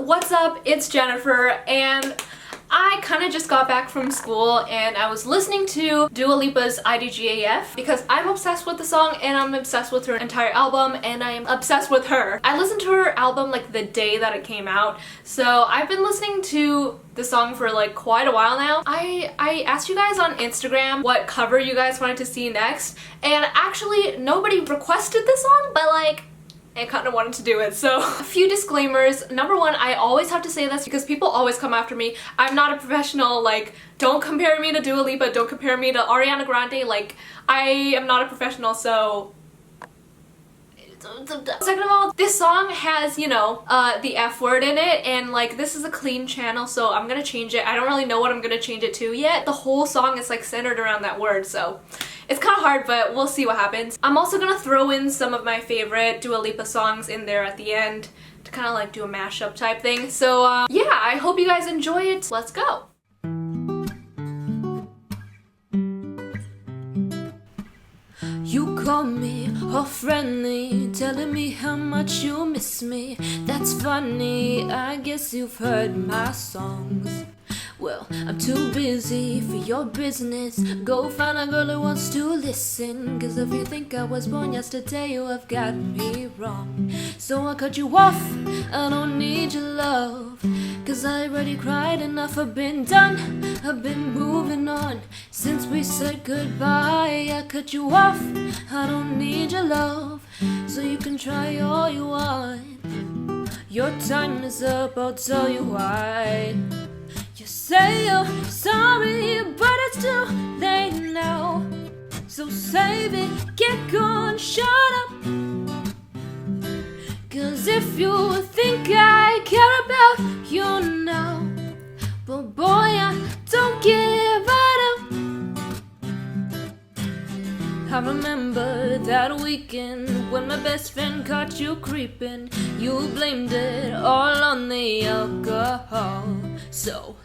what's up? It's Jennifer, and I kind of just got back from school and I was listening to Dua Lipa's IDGAF because I'm obsessed with the song and I'm obsessed with her entire album and I'm obsessed with her. I listened to her album like the day that it came out, so I've been listening to the song for like quite a while now. I asked you guys on Instagram what cover you guys wanted to see next, and actually nobody requested this song, but like I kind of wanted to do it. So a few disclaimers. Number one, I always have to say this because people always come after me. I'm not a professional, like, don't compare me to Dua Lipa, don't compare me to Ariana Grande, like, I am not a professional, so... Second of all, this song has, you know, the F word in it, and like this is a clean channel, so I'm gonna change it. I don't really know what I'm gonna change it to yet. The whole song is like centered around that word, so it's kind of hard, but we'll see what happens. I'm also gonna throw in some of my favorite Dua Lipa songs in there at the end to kind of like do a mashup type thing. So yeah, I hope you guys enjoy it. Let's go! You call me all friendly, telling me how much you miss me. That's funny, I guess you've heard my songs. Well, I'm too busy for your business. Go find a girl who wants to listen, 'cause if you think I was born yesterday, you have got me wrong. So I cut you off, I don't need your love, 'cause I already cried enough. I've been done, I've been moving on since we said goodbye. I cut you off, I don't need your love, so you can try all you want. Your time is up, I'll tell you why. You say you're sorry, but it's too late now. So save it, get gone, shut up. 'Cause if you think I care about you now, but boy, I don't give it up. I remember that weekend when my best friend caught you creeping. You blamed it all on the alcohol. So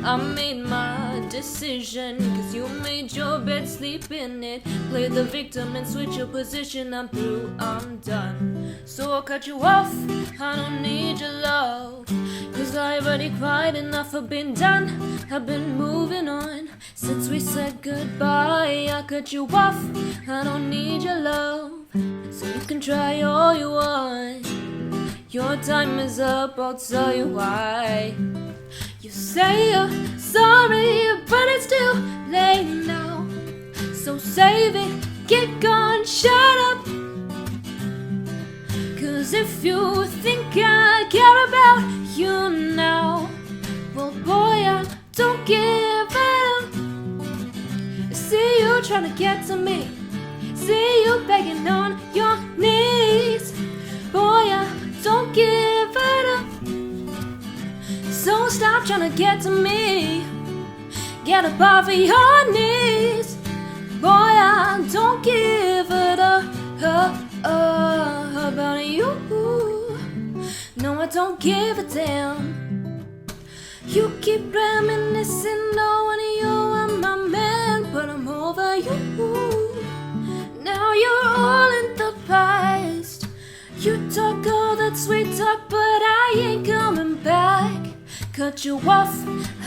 I made my decision, 'cause you made your bed, sleep in it. Play the victim and switch your position. I'm through, I'm done. So I'll cut you off, I don't need your love, 'cause I already cried enough. I've been done, I've been moving on since we said goodbye. I cut you off, I don't need your love, so you can try all you want. Your time is up, I'll tell you why. You say you're sorry, but it's too late now. So save it, get gone, shut up. 'Cause if you think I care about you now, well boy, I don't give it up. I see you trying to get to me, see you begging on your knees. Boy, I don't give it up. So stop trying to get to me, get up off of your knees. Boy, I don't give it up about you. No, I don't give a damn. You keep reminiscing, knowing you are my man, but I'm over you. Now you're all in the past. You talk all that sweet talk, but I ain't coming back. Cut you off,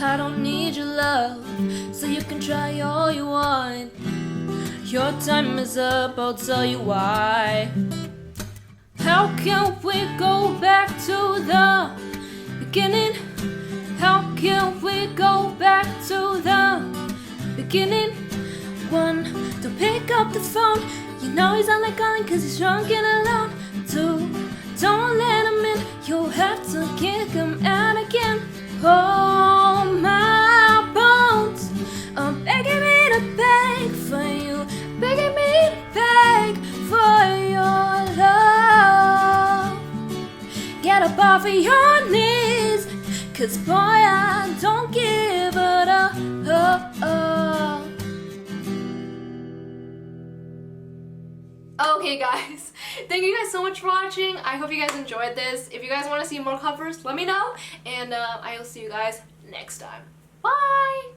I don't need your love, so you can try all you want. Your time is up, I'll tell you why. How can we go back to the beginning? How can we go back to the beginning? 1, don't pick up the phone, you know he's only calling 'cause he's drunk and alone. 2, don't let him in, you'll have to kick him out again. Oh, my bones are begging me to beg for you, begging me to beg for your love. Get up off of your knees, 'cause boy, I don't give it up. Okay guys, thank you guys so much for watching. I hope you guys enjoyed this. If you guys want to see more covers, let me know, and I will see you guys next time. Bye!